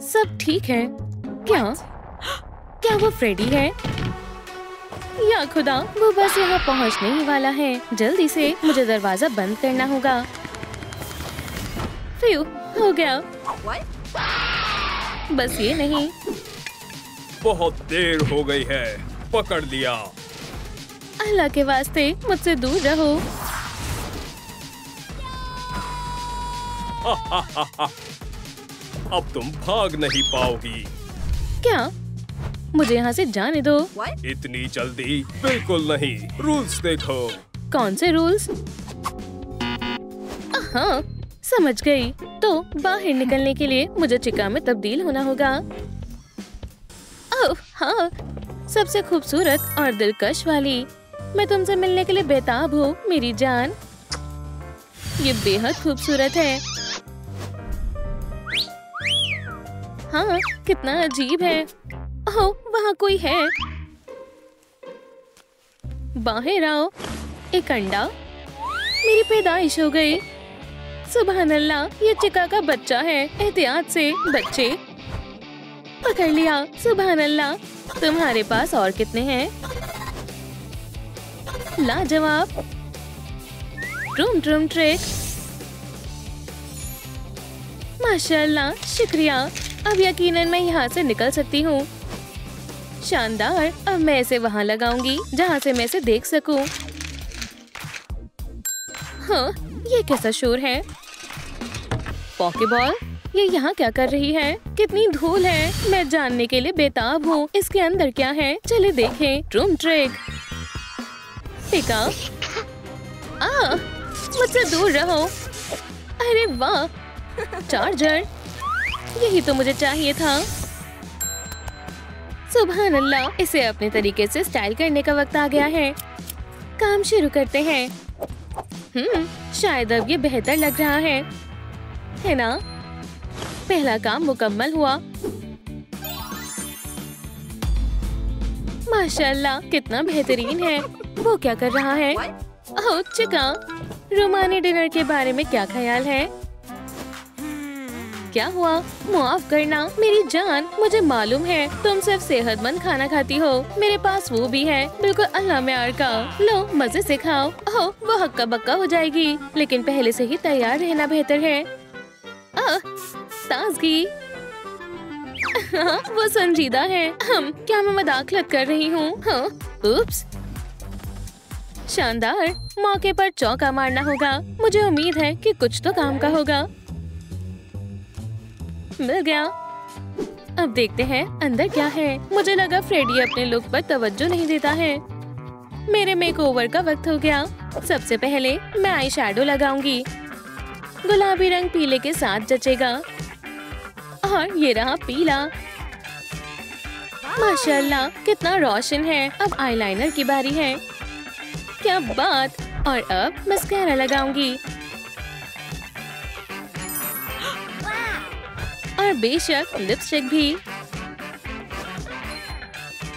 सब ठीक है क्या? क्या वो फ्रेडी है? या खुदा, वो बस यहाँ पहुँचने ही वाला है। जल्दी से मुझे दरवाजा बंद करना होगा। फ्यू, हो गया। बस ये नहीं। बहुत देर हो गई है, पकड़ लिया। अल्लाह के वास्ते मुझसे दूर रहो। अब तुम भाग नहीं पाओगी। क्या? मुझे यहाँ से जाने दो। इतनी जल्दी बिल्कुल नहीं। रूल्स देखो। कौन से रूल्स? हाँ, समझ गई। तो बाहर निकलने के लिए मुझे चिका में तब्दील होना होगा। ओह हाँ, सबसे खूबसूरत और दिलकश वाली। मैं तुमसे मिलने के लिए बेताब हूँ मेरी जान। ये बेहद खूबसूरत है। हाँ, कितना अजीब है। ओह, वहाँ कोई है। बाहर आओ। एक अंडा। मेरी पैदाइश हो गई। सुभान अल्लाह, ये चिका का बच्चा है। एहतियात से बच्चे। पकड़ लिया। सुभान अल्लाह। तुम्हारे पास और कितने हैं? लाजवाब। ट्रूम ट्रूम ट्रिक। माशाअल्लाह, शुक्रिया। अब यकीनन मैं यहाँ से निकल सकती हूँ। शानदार। अब मैं इसे वहाँ लगाऊंगी जहाँ से मैं इसे देख सकूँ। हाँ, ये कैसा शोर है? पॉकेबॉल, ये यहाँ क्या कर रही है? कितनी धूल है। मैं जानने के लिए बेताब हूँ। इसके अंदर क्या है? चले देखें। ट्रूम ट्रिक। पिका। मुझसे दूर रहो। अरे वाह, चार्जर। यही तो मुझे चाहिए था। सुभान अल्लाह, इसे अपने तरीके से स्टाइल करने का वक्त आ गया है। काम शुरू करते हैं। शायद अब ये बेहतर लग रहा है ना? पहला काम मुकम्मल हुआ। माशाअल्लाह, कितना बेहतरीन है। वो क्या कर रहा है? ओह चिका, रोमानी डिनर के बारे में क्या ख्याल है? क्या हुआ? माफ करना मेरी जान, मुझे मालूम है तुम सिर्फ सेहतमंद खाना खाती हो। मेरे पास वो भी है, बिल्कुल अल्लाह म्यार का। लो मजे से खाओ। ओह, वो हक्का बक्का हो जाएगी, लेकिन पहले से ही तैयार रहना बेहतर है। ताजगी। वो संजीदा है। क्या मैं मदाखलत कर रही हूँ? उप्स। शानदार। मौके पर चौका मारना होगा। मुझे उम्मीद है कि कुछ तो काम का होगा। मिल गया। अब देखते हैं अंदर क्या है। मुझे लगा फ्रेडी अपने लुक पर तवज्जो नहीं देता है। मेरे मेकओवर का वक्त हो गया। सबसे पहले मैं आई शैडो लगाऊंगी। गुलाबी रंग पीले के साथ जचेगा। और ये रहा पीला। माशाल्लाह, कितना रोशन है। अब आईलाइनर की बारी है। क्या बात। और अब मस्कारा लगाऊंगी। और बेशक लिपस्टिक भी।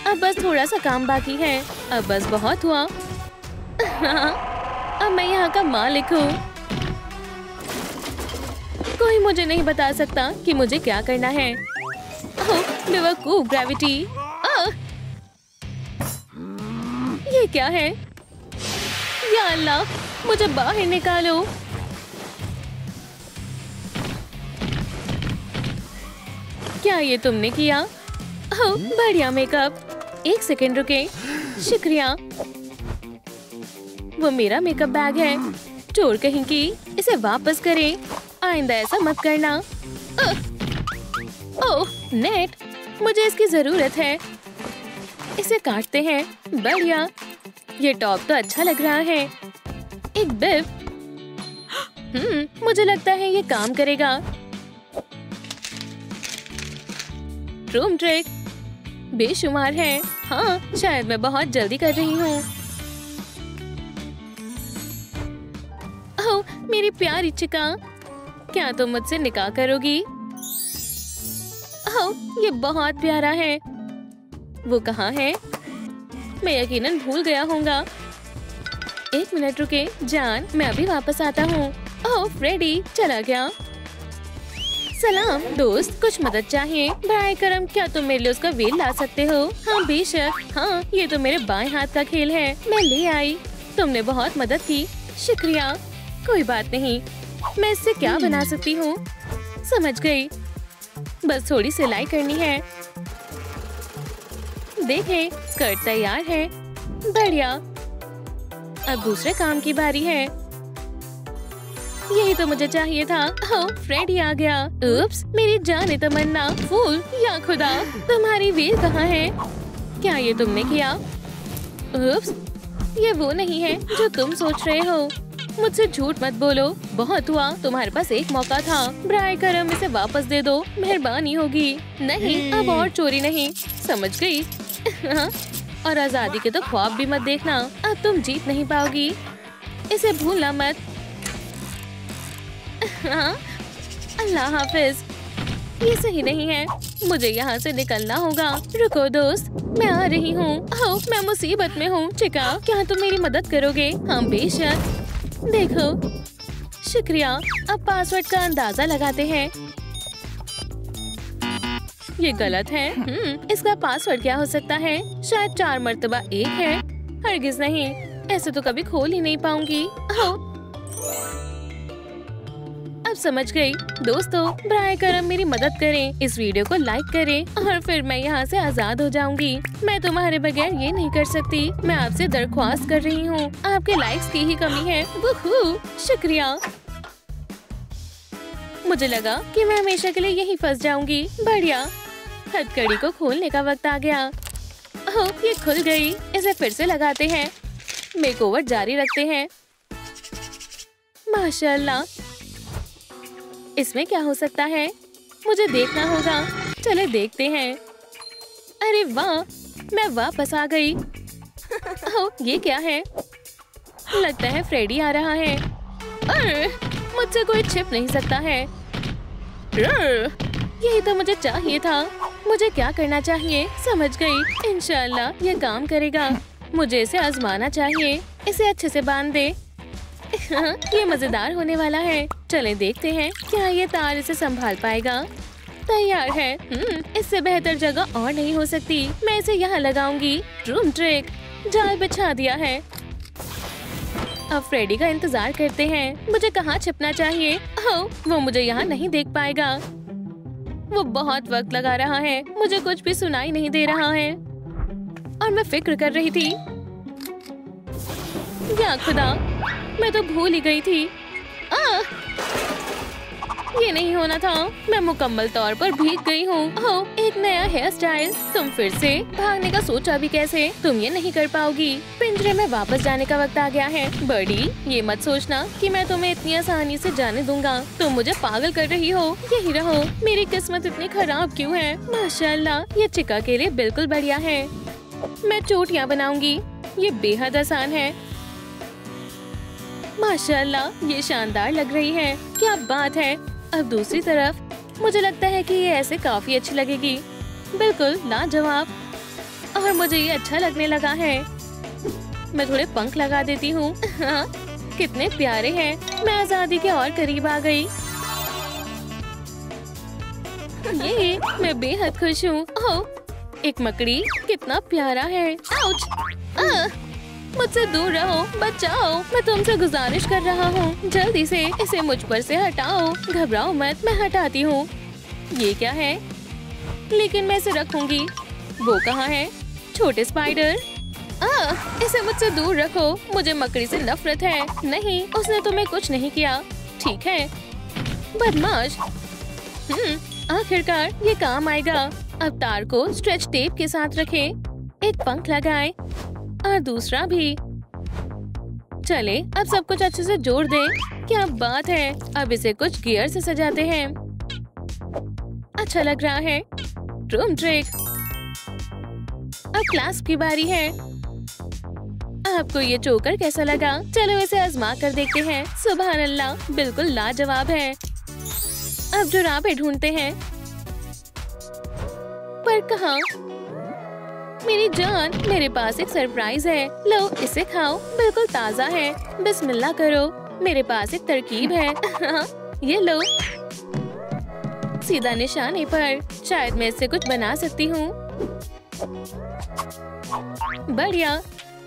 अब बस थोड़ा सा काम बाकी है। अब बस बहुत हुआ। अब मैं यहाँ का मालिक हूँ। कोई मुझे नहीं बता सकता कि मुझे क्या करना है। बेवकूफ ग्रेविटी। ये क्या है? या अल्लाह, मुझे बाहर निकालो। क्या ये तुमने किया? ओह, बढ़िया मेकअप। एक सेकंड रुके। शुक्रिया। वो मेरा मेकअप बैग है। चोर कहीं की। इसे वापस करें। आइंदा ऐसा मत करना। ओह नेट, मुझे इसकी जरूरत है। इसे काटते हैं। बढ़िया। ये टॉप तो अच्छा लग रहा है। एक बिब। मुझे लगता है ये काम करेगा। ट्रूम ट्रिक बेशुमार है। हाँ, शायद मैं बहुत जल्दी कर रही हूँ। ओह मेरी प्यारी चिका, क्या तुम मुझसे निकाह करोगी? ओह, ये बहुत प्यारा है। वो कहाँ है? मैं यकीनन भूल गया होगा। एक मिनट रुके जान, मैं अभी वापस आता हूँ। ओह फ्रेडी चला गया। सलाम दोस्त, कुछ मदद चाहिए? बराए करम क्या तुम मेरे लिए उसका वेल ला सकते हो? हाँ बेशक, हाँ ये तो मेरे बाएं हाथ का खेल है, मैं ले आई। तुमने बहुत मदद की, शुक्रिया। कोई बात नहीं, मैं इससे क्या बना सकती हूँ? समझ गई, बस थोड़ी सिलाई करनी है। देखें, स्कर्ट तैयार है। बढ़िया, अब दूसरे काम की बारी है। यही तो मुझे चाहिए था। ओह, फ्रेडी आ गया। उप्स, मेरी जाने तमन्ना, फूल या खुदा, तुम्हारी वेल कहाँ है? क्या ये तुमने किया? उप्स, ये वो नहीं है जो तुम सोच रहे हो। मुझसे झूठ मत बोलो, बहुत हुआ, तुम्हारे पास एक मौका था। बराए करम इसे वापस दे दो, मेहरबानी होगी। नहीं, अब और चोरी नहीं, समझ गई? और आजादी के तो ख्वाब भी मत देखना, अब तुम जीत नहीं पाओगी, इसे भूलना मत। अल्लाह हाफिज। ये सही नहीं है, मुझे यहाँ से निकलना होगा। रुको दोस्त, मैं आ रही हूँ। ओह, मैं मुसीबत में हूँ। चिका, क्या तुम मेरी मदद करोगे? हाँ बेशक। देखो, शुक्रिया। अब पासवर्ड का अंदाजा लगाते हैं। ये गलत है। इसका पासवर्ड क्या हो सकता है? शायद 4 मर्तबा 1 है। हरगिज नहीं, ऐसे तो कभी खोल ही नहीं पाऊंगी। अब समझ गई। दोस्तों, बराए करम मेरी मदद करें, इस वीडियो को लाइक करें और फिर मैं यहाँ से आजाद हो जाऊंगी। मैं तुम्हारे बगैर ये नहीं कर सकती। मैं आपसे दरख्वास्त कर रही हूँ, आपके लाइक्स की ही कमी है। वुहू, शुक्रिया। मुझे लगा कि मैं हमेशा के लिए यहीं फंस जाऊंगी। बढ़िया, हथकड़ी को खोलने का वक्त आ गया। ओह, ये खुल गई। इसे फिर से लगाते हैं, मेकओवर जारी रखते हैं। माशाल्लाह, इसमें क्या हो सकता है? मुझे देखना होगा। चले देखते हैं। अरे वाह, मैं वापस आ गई। ओह, ये क्या है? लगता है फ्रेडी आ रहा है। अरे, मुझसे कोई छिप नहीं सकता है। यही तो मुझे चाहिए था। मुझे क्या करना चाहिए? समझ गई, इंशाल्लाह ये काम करेगा। मुझे इसे आजमाना चाहिए। इसे अच्छे से बांध दे। ये मजेदार होने वाला है। चलें देखते हैं, क्या ये तार इसे संभाल पाएगा? तैयार है। इससे बेहतर जगह और नहीं हो सकती। मैं इसे यहाँ लगाऊंगी। रूम ट्रिक, जाल बिछा दिया है। अब फ्रेडी का इंतजार करते हैं। मुझे कहाँ छिपना चाहिए? ओह, वो मुझे यहाँ नहीं देख पाएगा। वो बहुत वक्त लगा रहा है। मुझे कुछ भी सुनाई नहीं दे रहा है और मैं फिक्र कर रही थी। या खुदा, मैं तो भूल ही गई थी। ये नहीं होना था। मैं मुकम्मल तौर पर भीग गई हूँ। ओह, एक नया हेयर स्टाइल। तुम फिर से भागने का सोचा भी कैसे? तुम ये नहीं कर पाओगी। पिंजरे में वापस जाने का वक्त आ गया है। बड़ी, ये मत सोचना कि मैं तुम्हें इतनी आसानी से जाने दूंगा। तुम मुझे पागल कर रही हो। यही रहो। मेरी किस्मत इतनी खराब क्यों है? माशाल्लाह, ये चिका के लिए बिल्कुल बढ़िया है। मैं चोटियाँ बनाऊंगी। ये बेहद आसान है। माशाल्लाह, ये शानदार लग रही है। क्या बात है। अब दूसरी तरफ, मुझे लगता है कि ये ऐसे काफी अच्छी लगेगी। बिल्कुल लाजवाब। और मुझे ये अच्छा लगने लगा है। मैं थोड़े पंख लगा देती हूँ। हाँ, कितने प्यारे हैं। मैं आजादी के और करीब आ गई। ये मैं बेहद खुश हूँ। ओह, एक मकड़ी, कितना प्यारा है। आउच! मुझसे दूर रहो, बचाओ। मैं तुमसे गुजारिश कर रहा हूँ, जल्दी से इसे मुझ पर से हटाओ। घबराओ मत, मैं हटाती हूँ। ये क्या है? लेकिन मैं इसे रखूंगी। वो कहाँ है? छोटे स्पाइडर। इसे मुझसे दूर रखो। मुझे मकड़ी से नफरत है। नहीं, उसने तुम्हें कुछ नहीं किया। ठीक है, बदमाश। आखिरकार ये काम आएगा। अब तार को स्ट्रेच टेप के साथ रखें। एक पंख लगाएं और दूसरा भी। चले, अब सब कुछ अच्छे से जोड़ दें। क्या बात है। अब इसे कुछ गियर से सजाते हैं। अच्छा लग रहा है। Room trick. अब क्लास की बारी है। आपको ये चोकर कैसा लगा? चलो इसे आजमा कर देखते हैं। सुभान अल्लाह, बिल्कुल लाजवाब है। अब जुराबें ढूंढते हैं, पर कहाँ? मेरी जान, मेरे पास एक सरप्राइज है। लो, इसे खाओ, बिल्कुल ताज़ा है। बिस्मिल्लाह करो। मेरे पास एक तरकीब है। ये लो। सीधा निशाने पर। शायद मैं इससे कुछ बना सकती हूँ। बढ़िया।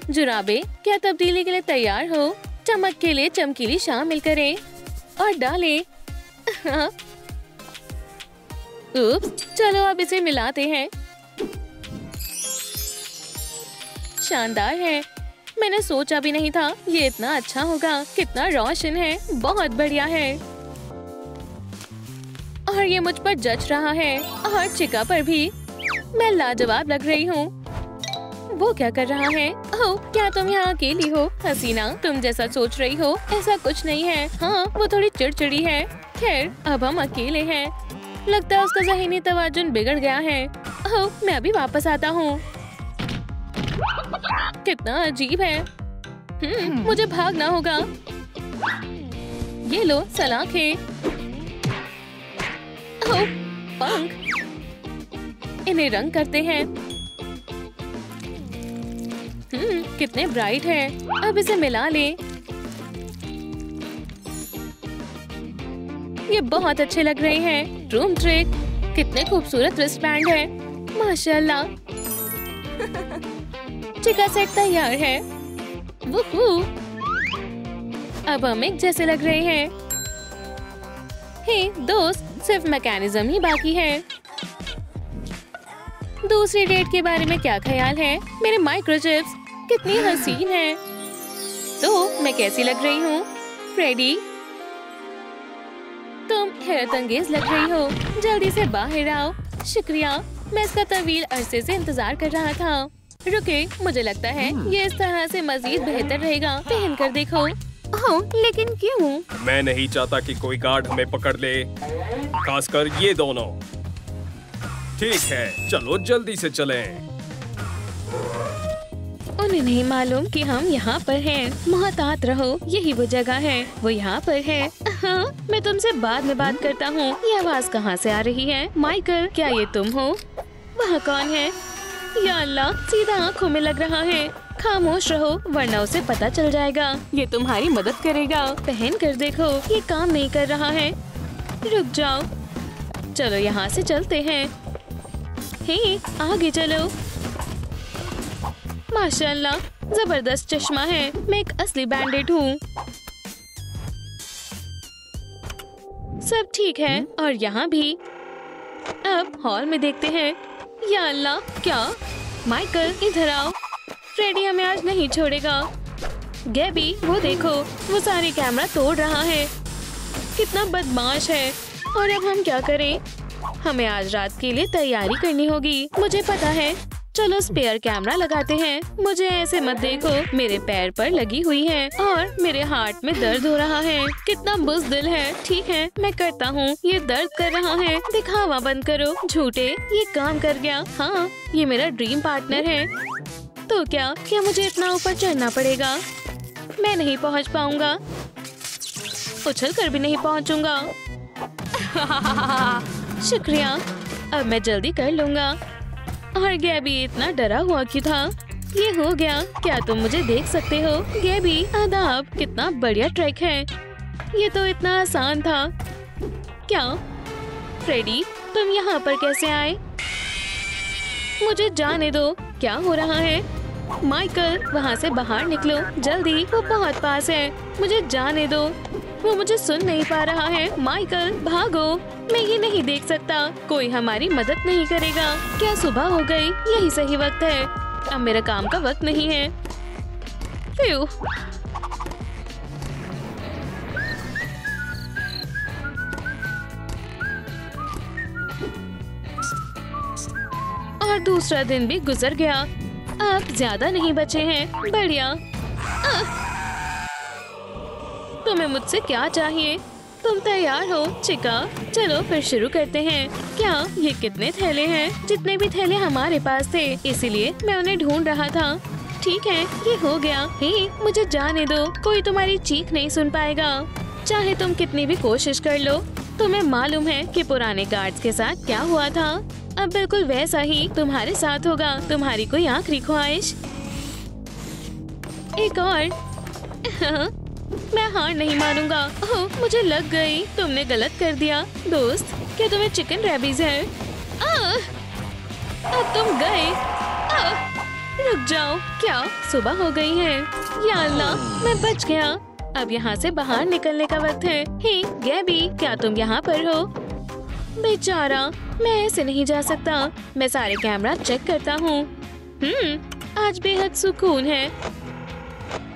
जुराबे, क्या तब्दीली के लिए तैयार हो? चमक के लिए चमकीली शामिल करें और डालें। उप्स, चलो अब इसे मिलाते हैं। शानदार है। मैंने सोचा भी नहीं था ये इतना अच्छा होगा। कितना रोशन है, बहुत बढ़िया है। और ये मुझ पर जच रहा है और चिका पर भी। मैं लाजवाब लग रही हूँ। वो क्या कर रहा है? ओह, क्या तुम यहाँ अकेली हो? हसीना, तुम जैसा सोच रही हो ऐसा कुछ नहीं है। हाँ, वो थोड़ी चिड़चिड़ी है। खैर, अब हम अकेले हैं। लगता है उसका ज़हनी तवाज़ुन बिगड़ गया है। ओह, मैं अभी वापस आता हूँ। कितना अजीब है। मुझे भागना होगा। ये लो सलाखें। ओह, पंख। इन्हें रंग करते हैं। कितने ब्राइट है। अब इसे मिला ले। ये बहुत अच्छे लग रहे हैं। Room trick. कितने खूबसूरत रिस्टबैंड है। माशाल्लाह। चिका सेट तैयार है। वूहू। अब हम एक जैसे लग रहे हैं। हे दोस्त, सिर्फ मैकेनिज्म ही बाकी है। दूसरी डेट के बारे में क्या ख्याल है? मेरे माइक्रोचिप्स कितनी हसीन है। तो मैं कैसी लग रही हूँ? फ्रेडी, तुम हैरत अंगेज लग रही हो। जल्दी से बाहर आओ। शुक्रिया, मैं इसका तवील अरसे से इंतजार कर रहा था। रुके, मुझे लगता है ये इस तरह से मजीद बेहतर रहेगा। पहन कर देखो। ओह, लेकिन क्यों? मैं नहीं चाहता कि कोई गार्ड हमें पकड़ ले, खासकर ये दोनों। ठीक है, चलो जल्दी से चलें। उन्हें नहीं मालूम कि हम यहाँ पर हैं। मोहतात रहो, यही वो जगह है। वो यहाँ पर है। हाँ, मैं तुमसे बाद में बात करता हूँ। ये आवाज कहाँ से आ रही है? माइकल, क्या ये तुम हो? वहाँ कौन है? या अल्लाह, सीधा आँखों में लग रहा है। खामोश रहो वरना उसे पता चल जाएगा। ये तुम्हारी मदद करेगा। पहन कर देखो, ये काम नहीं कर रहा है। रुक जाओ। चलो यहाँ से चलते हैं। हे, आगे चलो। माशाल्लाह, जबरदस्त चश्मा है। मैं एक असली बैंडेड हूँ। सब ठीक है और यहाँ भी। अब हॉल में देखते हैं। या अल्लाह, क्या? माइकल, इधर आओ। फ्रेडी हमें आज नहीं छोड़ेगा। गैबी, वो देखो, वो सारे कैमरा तोड़ रहा है। कितना बदमाश है। और अब हम क्या करें? हमें आज रात के लिए तैयारी करनी होगी। मुझे पता है। चलो स्पेयर कैमरा लगाते हैं। मुझे ऐसे मत देखो, मेरे पैर पर लगी हुई है और मेरे हार्ट में दर्द हो रहा है। कितना बुज़दिल है। ठीक है, मैं करता हूँ। ये दर्द कर रहा है। दिखावा बंद करो, झूठे। ये काम कर गया। हाँ, ये मेरा ड्रीम पार्टनर है। तो क्या मुझे इतना ऊपर चढ़ना पड़ेगा? मैं नहीं पहुँच पाऊंगा। उछल कर भी नहीं पहुँचूंगा। शुक्रिया, अब मैं जल्दी कर लूंगा। और गैबी इतना डरा हुआ क्यों था? ये हो गया। क्या तुम मुझे देख सकते हो? गैबी, आदाब। कितना बढ़िया ट्रैक है। ये तो इतना आसान था। क्या? फ्रेडी, तुम यहाँ पर कैसे आए? मुझे जाने दो। क्या हो रहा है? माइकल, वहाँ से बाहर निकलो जल्दी। वो बहुत पास है। मुझे जाने दो। वो मुझे सुन नहीं पा रहा है। माइकल, भागो। मैं ये नहीं देख सकता। कोई हमारी मदद नहीं करेगा। क्या सुबह हो गई? यही सही वक्त है। अब मेरा काम का वक्त नहीं है। फ्यू। और दूसरा दिन भी गुजर गया। अब ज्यादा नहीं बचे हैं। बढ़िया। तुम्हें मुझसे क्या चाहिए? तुम तैयार हो चिका? चलो फिर शुरू करते हैं। क्या ये कितने थैले हैं? जितने भी थैले हमारे पास थे, इसीलिए मैं उन्हें ढूंढ रहा था। ठीक है, ये हो गया। हे, मुझे जाने दो। कोई तुम्हारी चीख नहीं सुन पाएगा, चाहे तुम कितनी भी कोशिश कर लो। तुम्हें मालूम है कि पुराने गार्ड्स के साथ क्या हुआ था? अब बिल्कुल वैसा ही तुम्हारे साथ होगा। तुम्हारी कोई आखिरी ख्वाहिश? एक और। मैं हार नहीं मानूंगा। ओह, मुझे लग गई। तुमने गलत कर दिया दोस्त। क्या तुम्हें चिकन रैबीज है? अब तुम गए। रुक जाओ, क्या सुबह हो गई है? या अल्लाह, मैं बच गया। अब यहाँ से बाहर निकलने का वक्त है। हे गैबी, क्या तुम यहाँ पर हो? बेचारा, मैं ऐसे नहीं जा सकता। मैं सारे कैमरा चेक करता हूँ। आज बेहद सुकून है।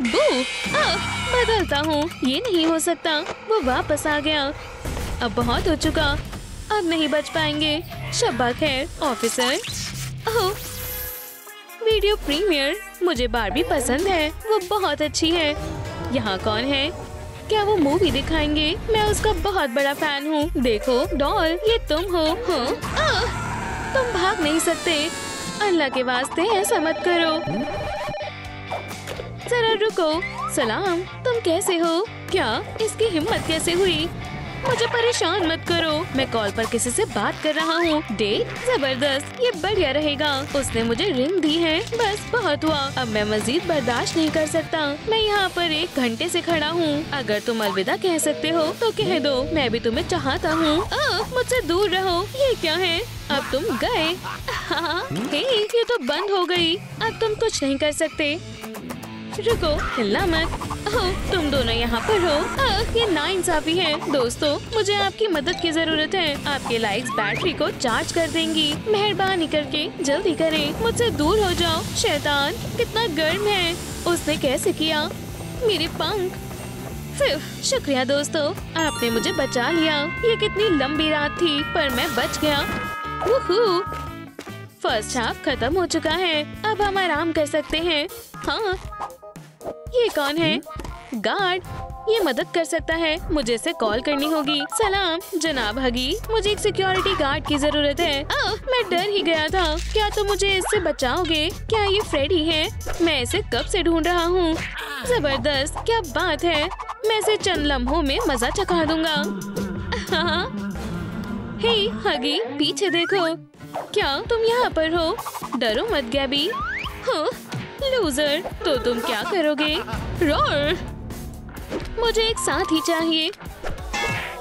बदलता हूँ, ये नहीं हो सकता। वो वापस आ गया। अब बहुत हो चुका, अब नहीं बच पाएंगे। शब्बा खैर ऑफिसर। ओह, वीडियो प्रीमियर। मुझे बारबी पसंद है, वो बहुत अच्छी है। यहाँ कौन है? क्या वो मूवी दिखाएंगे? मैं उसका बहुत बड़ा फैन हूँ। देखो डॉल, ये तुम हो। तुम भाग नहीं सकते। अल्लाह के वास्ते ऐसा मत करो। जरा रुको। सलाम, तुम कैसे हो? क्या इसकी हिम्मत कैसे हुई? मुझे परेशान मत करो, मैं कॉल पर किसी से बात कर रहा हूँ। डेट? जबरदस्त, ये बढ़िया रहेगा। उसने मुझे रिंग दी है। बस बहुत हुआ, अब मैं मजीद बर्दाश्त नहीं कर सकता। मैं यहाँ पर 1 घंटे से खड़ा हूँ। अगर तुम अलविदा कह सकते हो तो कह दो। मैं भी तुम्हें चाहता हूँ। मुझसे दूर रहो। ये क्या है? अब तुम गए। हे, ये तो बंद हो गई। अब तुम कुछ नहीं कर सकते। रुको, हिलना मत। तुम दोनों यहाँ पर हो। ये नाइंसाफी है। दोस्तों, मुझे आपकी मदद की जरूरत है। आपके लाइक्स बैटरी को चार्ज कर देंगी। मेहरबानी करके जल्दी करें। मुझसे दूर हो जाओ। शैतान कितना गर्म है। उसने कैसे किया? मेरे पंख। शुक्रिया दोस्तों, आपने मुझे बचा लिया। ये कितनी लंबी रात थी, पर मैं बच गया। फर्स्ट हाफ खत्म हो चुका है। अब हम आराम कर सकते हैं। हाँ, ये कौन है? गार्ड। ये मदद कर सकता है। मुझे इसे कॉल करनी होगी। सलाम जनाब हगी, मुझे एक सिक्योरिटी गार्ड की जरूरत है। मैं डर ही गया था। क्या तुम मुझे इससे बचाओगे? क्या ये फ्रेडी है? मैं इसे कब से ढूंढ रहा हूँ। जबरदस्त, क्या बात है। मैं इसे चंद लम्हों में मजा चखा दूंगा। हे हगी, पीछे देखो। क्या तुम यहाँ पर हो? डरो मत गैबी। लूजर, तो तुम क्या करोगे? रोर, मुझे एक साथी चाहिए।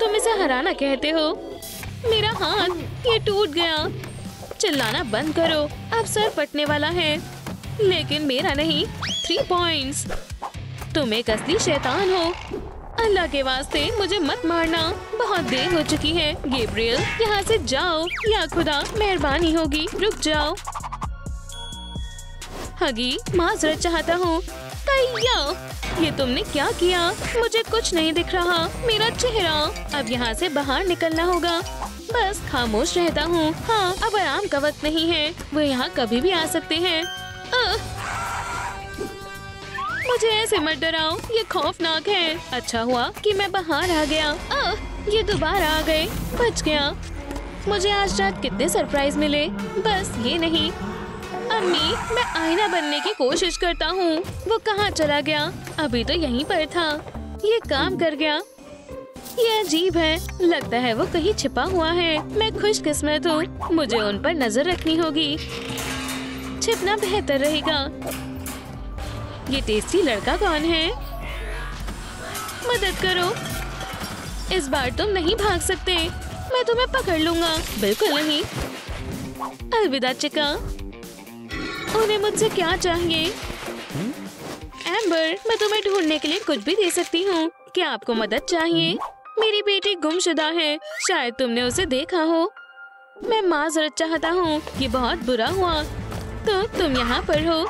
तुम इसे हराना कहते हो? मेरा हाथ ये टूट गया। चिल्लाना बंद करो, अब सर फटने वाला है। लेकिन मेरा नहीं। 3 पॉइंट्स। तुम एक असली शैतान हो। अल्लाह के वास्ते मुझे मत मारना। बहुत देर हो चुकी है। गैब्रियल, यहाँ से जाओ। या खुदा, मेहरबानी होगी, रुक जाओ। हगी, माजरत चाहता हूँ। ये तुमने क्या किया? मुझे कुछ नहीं दिख रहा। मेरा चेहरा। अब यहाँ से बाहर निकलना होगा। बस खामोश रहता हूँ। हाँ, अब आराम का वक्त नहीं है। वो यहाँ कभी भी आ सकते हैं। मुझे ऐसे मत डराओ, ये खौफनाक है। अच्छा हुआ कि मैं बाहर आ गया। ये दोबारा आ गए। बच गया। मुझे आज रात कितने सरप्राइज मिले। बस ये नहीं। अम्मी, मैं आईना बनने की कोशिश करता हूँ। वो कहाँ चला गया? अभी तो यहीं पर था। ये काम कर गया। ये अजीब है। लगता है वो कहीं छिपा हुआ है। मैं खुशकिस्मत हूँ। मुझे उन पर नजर रखनी होगी। छिपना बेहतर रहेगा। ये टेस्टी लड़का कौन है? मदद करो। इस बार तुम नहीं भाग सकते। मैं तुम्हें पकड़ लूंगा। बिल्कुल नहीं। अलविदा चिका। उन्हें मुझसे क्या चाहिए? एम्बर, मैं तुम्हें ढूंढने के लिए कुछ भी दे सकती हूँ। क्या आपको मदद चाहिए? मेरी बेटी गुमशुदा है। शायद तुमने उसे देखा हो। मैं माजरत चाहता हूँ। ये बहुत बुरा हुआ। तो तुम यहाँ पर हो।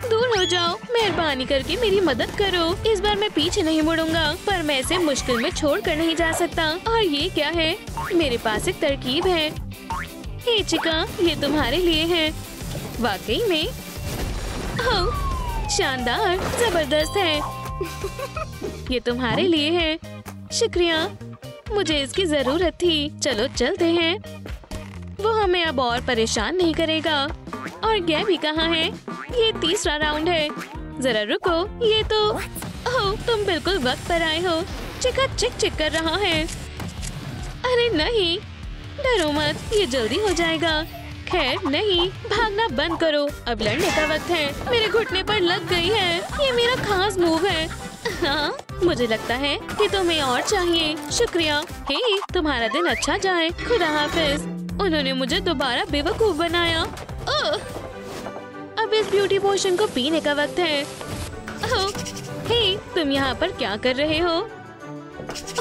दूर हो जाओ। मेहरबानी करके मेरी मदद करो। इस बार मैं पीछे नहीं मुड़ूंगा, पर मैं इसे मुश्किल में छोड़ कर नहीं जा सकता। और ये क्या है? मेरे पास एक तरकीब है। हे चिका, ये तुम्हारे लिए है। वाकई में? शानदार, जबरदस्त है। ये तुम्हारे लिए है। शुक्रिया, मुझे इसकी जरूरत थी। चलो चलते हैं। वो हमें अब और परेशान नहीं करेगा। और गैबी कहाँ है? ये तीसरा राउंड है। जरा रुको, ये तो तुम बिल्कुल वक्त पर आए हो। चिका चिक चिक कर रहा है। अरे नहीं, डरो मत, ये जल्दी हो जाएगा। खैर नहीं, भागना बंद करो। अब लड़ने का वक्त है। मेरे घुटने पर लग गई है। ये मेरा खास मूव है। हाँ, मुझे लगता है कि तुम्हें और चाहिए। शुक्रिया। हे, तुम्हारा दिन अच्छा जाए। खुदा हाफिज। उन्होंने मुझे दोबारा बेवकूफ बनाया। ओह! अब इस ब्यूटी पोशन को पीने का वक्त है। ओह, हे, तुम यहाँ पर क्या कर रहे हो?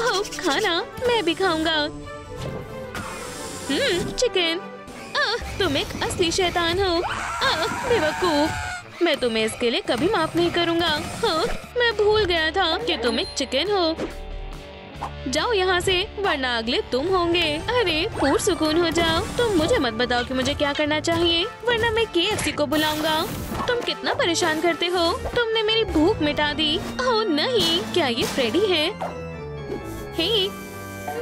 ओह, खाना मैं भी खाऊंगा। चिकन। तुम एक असली शैतान हो। बेवकूफ। मैं तुम्हें इसके लिए कभी माफ नहीं करूँगा। मैं भूल गया था कि तुम एक चिकन हो। जाओ यहाँ से, वरना अगले तुम होंगे। अरे पुरसुकून हो जाओ। तुम मुझे मत बताओ कि मुझे क्या करना चाहिए, वरना मैं KFC को बुलाऊंगा। तुम कितना परेशान करते हो। तुमने मेरी भूख मिटा दी। ओह नहीं, क्या ये फ्रेडी है? हे,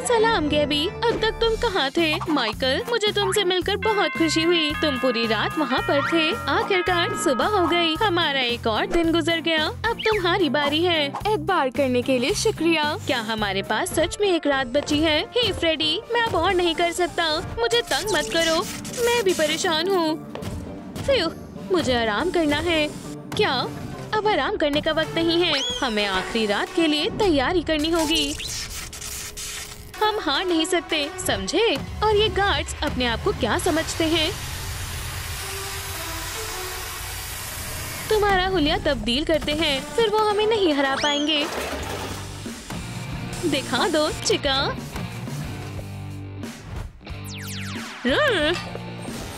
सलाम गैबी। अब तक तुम कहाँ थे? माइकल, मुझे तुमसे मिलकर बहुत खुशी हुई। तुम पूरी रात वहाँ पर थे। आखिरकार सुबह हो गई। हमारा एक और दिन गुजर गया। अब तुम्हारी बारी है। एतबार करने के लिए शुक्रिया। क्या हमारे पास सच में एक रात बची है? हे फ्रेडी, मैं अब और नहीं कर सकता। मुझे तंग मत करो। मैं भी परेशान हूँ। मुझे आराम करना है। क्या अब आराम करने का वक्त नहीं है? हमें आखिरी रात के लिए तैयारी करनी होगी। हम हार नहीं सकते, समझे? और ये गार्ड्स अपने आप को क्या समझते हैं? तुम्हारा हुलिया तब्दील करते हैं, फिर वो हमें नहीं हरा पाएंगे। दिखा दो चिका।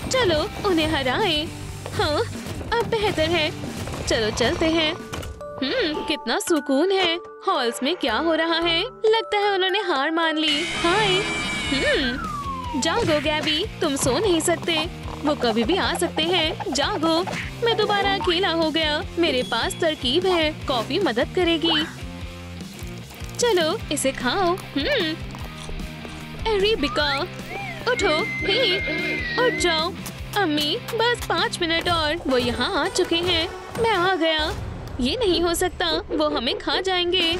चलो उन्हें हराएं। हाँ, अब बेहतर है। चलो चलते हैं। कितना सुकून है। हॉल्स में क्या हो रहा है? लगता है उन्होंने हार मान ली। हाय। जागो गैबी, तुम सो नहीं सकते। वो कभी भी आ सकते हैं। जागो। मैं दोबारा अकेला हो गया। मेरे पास तरकीब है। कॉफी मदद करेगी। चलो इसे खाओ। अरेबिका, उठो। हे, उठ जाओ। अम्मी, बस 5 मिनट और। वो यहाँ आ चुके हैं। मैं आ गया। ये नहीं हो सकता, वो हमें खा जाएंगे।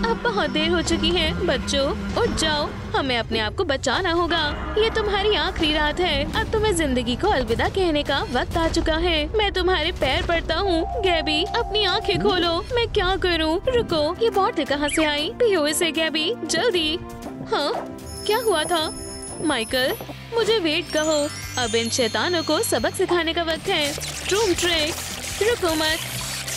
अब बहुत देर हो चुकी है। बच्चों, उठ जाओ। हमें अपने आप को बचाना होगा। ये तुम्हारी आखिरी रात है। अब तुम्हें जिंदगी को अलविदा कहने का वक्त आ चुका है। मैं तुम्हारे पैर पड़ता हूँ। गैबी, अपनी आंखें खोलो। मैं क्या करूँ? रुको, ये बॉटल कहाँ से आई? पियो इसे गैबी, जल्दी। हाँ, क्या हुआ था? माइकल, मुझे वेट कहो। अब इन शैतानों को सबक सिखाने का वक्त है। ट्रूम ट्रिक। रुको मत।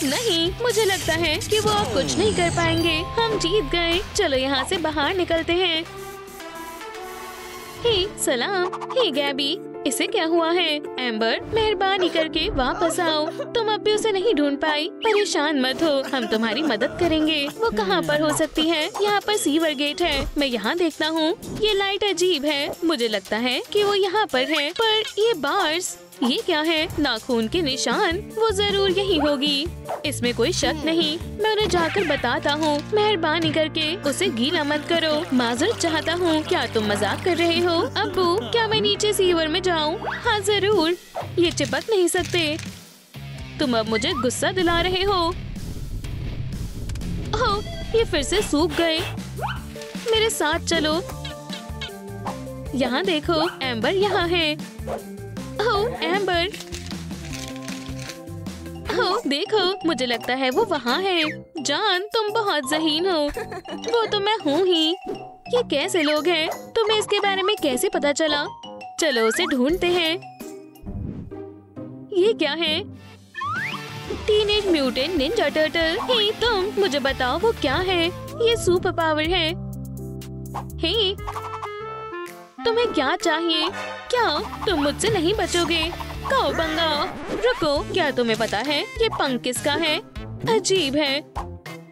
नहीं, मुझे लगता है कि वो अब कुछ नहीं कर पाएंगे। हम जीत गए। चलो यहाँ से बाहर निकलते हैं। हे सलाम। हे गैबी, इसे क्या हुआ है? एम्बर, मेहरबानी करके वापस आओ। तुम अब भी उसे नहीं ढूंढ पाई। परेशान मत हो, हम तुम्हारी मदद करेंगे। वो कहाँ पर हो सकती है? यहाँ पर सीवर गेट है। मैं यहाँ देखता हूँ। ये लाइट अजीब है। मुझे लगता है कि वो यहाँ पर है। पर ये बार्स, ये क्या है? नाखून के निशान। वो जरूर यही होगी। इसमें कोई शक नहीं। मैं उन्हें जाकर बताता हूँ। मेहरबानी करके उसे गीला मत करो। माजरत चाहता हूँ। क्या तुम मजाक कर रहे हो? अब्बू, क्या मैं नीचे सीवर में जाऊँ? हाँ जरूर। ये चिपक नहीं सकते। तुम अब मुझे गुस्सा दिला रहे हो। ओह, ये फिर से सूख गए। मेरे साथ चलो। यहाँ देखो, एम्बर यहाँ है। ओह एम्बर, ओह देखो, मुझे लगता है वो वहाँ है। जान, तुम बहुत ज़हीन हो। वो तो मैं हूँ ही। ये कैसे लोग हैं? तुम्हें इसके बारे में कैसे पता चला? चलो उसे ढूंढते हैं। ये क्या है? Teenage mutant ninja turtle. Hey तुम, मुझे बताओ वो क्या है? ये सुपर पावर है। हे, तुम्हें क्या चाहिए? क्या तुम मुझसे नहीं बचोगे? काओबंगा, रुको, क्या तुम्हें पता है ये पंख किसका है? अजीब है।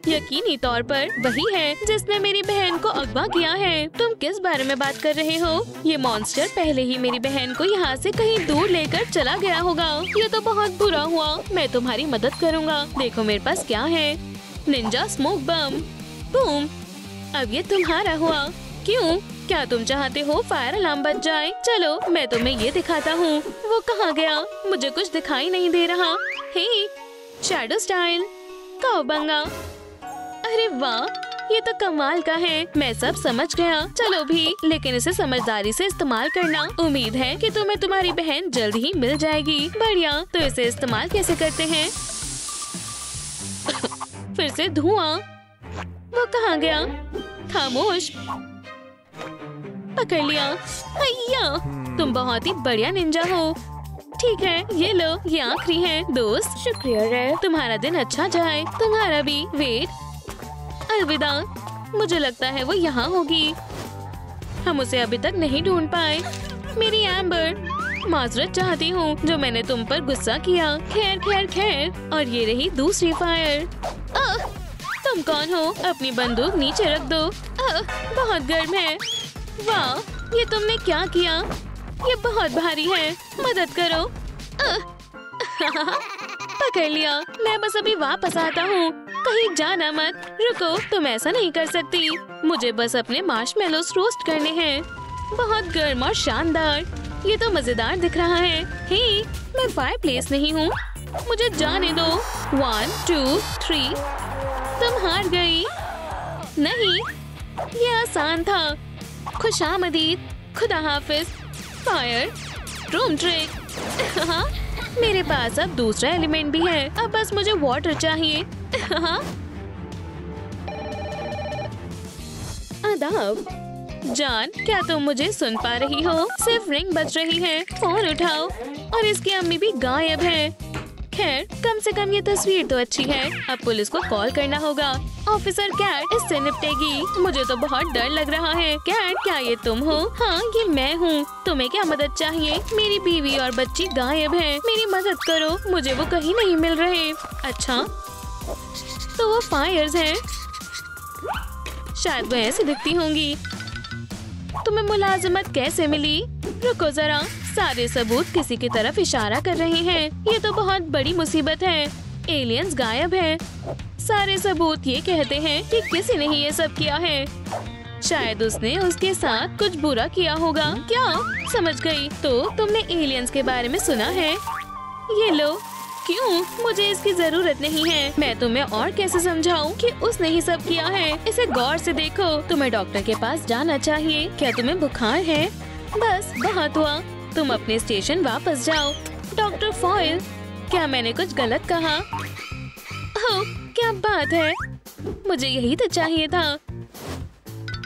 यकीनी तौर पर वही है जिसने मेरी बहन को अगवा किया है। तुम किस बारे में बात कर रहे हो? ये मॉन्स्टर पहले ही मेरी बहन को यहाँ से कहीं दूर लेकर चला गया होगा। ये तो बहुत बुरा हुआ। मैं तुम्हारी मदद करूँगा। देखो मेरे पास क्या है। निंजा स्मोक बम। बूम। अब ये तुम्हारा हुआ। क्यों? क्या तुम चाहते हो फायर अलार्म बज जाए? चलो मैं तुम्हें ये दिखाता हूँ। वो कहाँ गया? मुझे कुछ दिखाई नहीं दे रहा। हे, शैडो स्टाइल। काओबंगा। अरे वाह, ये तो कमाल का है। मैं सब समझ गया। चलो भी, लेकिन इसे समझदारी से इस्तेमाल करना। उम्मीद है कि तुम्हें तुम्हारी बहन जल्द ही मिल जाएगी। बढ़िया, तो इसे इस्तेमाल कैसे करते हैं? फिर से धुआं। वो कहाँ गया? खामोश। पकड़ लिया। हैया, तुम बहुत ही बढ़िया निंजा हो। ठीक है, ये लो, ये आखिरी है दोस्त। शुक्रिया रे, तुम्हारा दिन अच्छा जाए। तुम्हारा भी। वेट, अलविदा। मुझे लगता है वो यहाँ होगी। हम उसे अभी तक नहीं ढूंढ पाए। मेरी एम्बर, माजरत चाहती हूँ जो मैंने तुम पर गुस्सा किया। खैर खैर खैर। और ये रही दूसरी फायर। तुम कौन हो? अपनी बंदूक नीचे रख दो। बहुत गर्म है। वाह, ये तुमने क्या किया? ये बहुत भारी है, मदद करो। पकड़ लिया। मैं बस अभी वापस आता हूँ। कहीं जाना मत। रुको, तुम ऐसा नहीं कर सकती। मुझे बस अपने मार्शमेलोस रोस्ट करने हैं। बहुत गर्म और शानदार। ये तो मजेदार दिख रहा है। हे, मैं फायरप्लेस नहीं हूँ। मुझे जाने दो। 1 2 3। तुम हार गई। नहीं, ये आसान था। खुशामदीद। खुदा हाफिज। Fire, room trick. मेरे पास अब दूसरा एलिमेंट भी है। अब बस मुझे वाटर चाहिए। आदाब। जान, क्या तुम मुझे सुन पा रही हो? सिर्फ रिंग बज रही है। फोन उठाओ। और इसकी अम्मी भी गायब है। खैर, कम से कम ये तस्वीर तो अच्छी है। अब पुलिस को कॉल करना होगा। ऑफिसर कैट इससे निपटेगी। मुझे तो बहुत डर लग रहा है। कैट, क्या ये तुम हो? हाँ, ये मैं हूँ। तुम्हें क्या मदद चाहिए? मेरी बीवी और बच्ची गायब है। मेरी मदद करो। मुझे वो कहीं नहीं मिल रहे। अच्छा, तो वो फायर्स हैं। शायद वो ऐसी दिखती होंगी। तुम्हें मुलाजमत कैसे मिली? रुको जरा, सारे सबूत किसी की तरफ इशारा कर रहे हैं। ये तो बहुत बड़ी मुसीबत है। एलियंस गायब हैं। सारे सबूत ये कहते हैं कि किसी ने ही ये सब किया है। शायद उसने उसके साथ कुछ बुरा किया होगा। क्या? समझ गई। तो तुमने एलियंस के बारे में सुना है? ये लो। क्यों? मुझे इसकी जरूरत नहीं है। मैं तुम्हें और कैसे समझाऊं कि उसने ही सब किया है? इसे गौर से देखो। तुम्हें डॉक्टर के पास जाना चाहिए। क्या तुम्हें बुखार है? बस, बहुत हुआ। तुम अपने स्टेशन वापस जाओ। डॉक्टर फॉयल, क्या मैंने कुछ गलत कहा? ओह, क्या बात है। मुझे यही तो चाहिए था।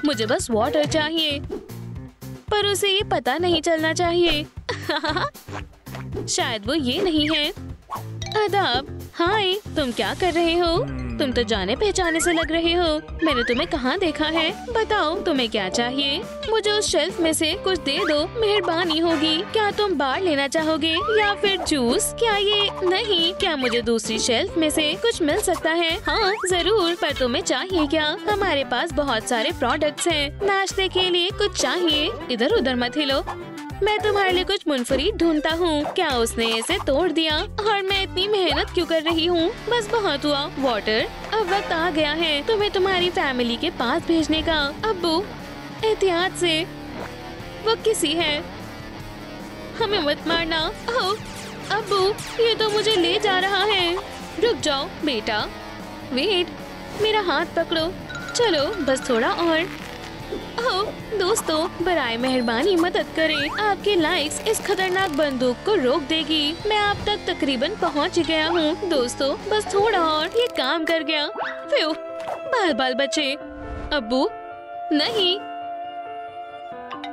मुझे बस वाटर चाहिए। पर उसे ये पता नहीं चलना चाहिए। शायद वो ये नहीं है। आदाब। हाय, तुम क्या कर रहे हो? तुम तो जाने पहचाने से लग रहे हो। मैंने तुम्हें कहाँ देखा है? बताओ, तुम्हें क्या चाहिए? मुझे उस शेल्फ में से कुछ दे दो, मेहरबानी होगी। क्या तुम बार लेना चाहोगे या फिर जूस? क्या ये नहीं? क्या मुझे दूसरी शेल्फ में से कुछ मिल सकता है? हाँ जरूर, पर तुम्हें चाहिए क्या? हमारे पास बहुत सारे प्रोडक्ट्स हैं। नाश्ते के लिए कुछ चाहिए? इधर उधर मत हिलो। मैं तुम्हारे लिए कुछ मुनफरीद ढूंढता हूँ। क्या उसने इसे तोड़ दिया? और मैं इतनी मेहनत क्यों कर रही हूँ? बस बहुत हुआ। वाटर, अब वक्त आ गया है तुम्हें तुम्हारी फैमिली के पास भेजने का। अब्बू, एहतियात से, वो किसी है। हमें मत मारना। ओह, अब्बू, ये तो मुझे ले जा रहा है। रुक जाओ बेटा। वेट, मेरा हाथ पकड़ो। चलो, बस थोड़ा और। ओह, दोस्तों, बराए मेहरबानी मदद करें। आपके लाइक्स इस खतरनाक बंदूक को रोक देगी। मैं आप तक तकरीबन पहुंच गया हूँ। दोस्तों, बस थोड़ा और। ये काम कर गया। फिर बाल बाल बचे। अब्बू, नहीं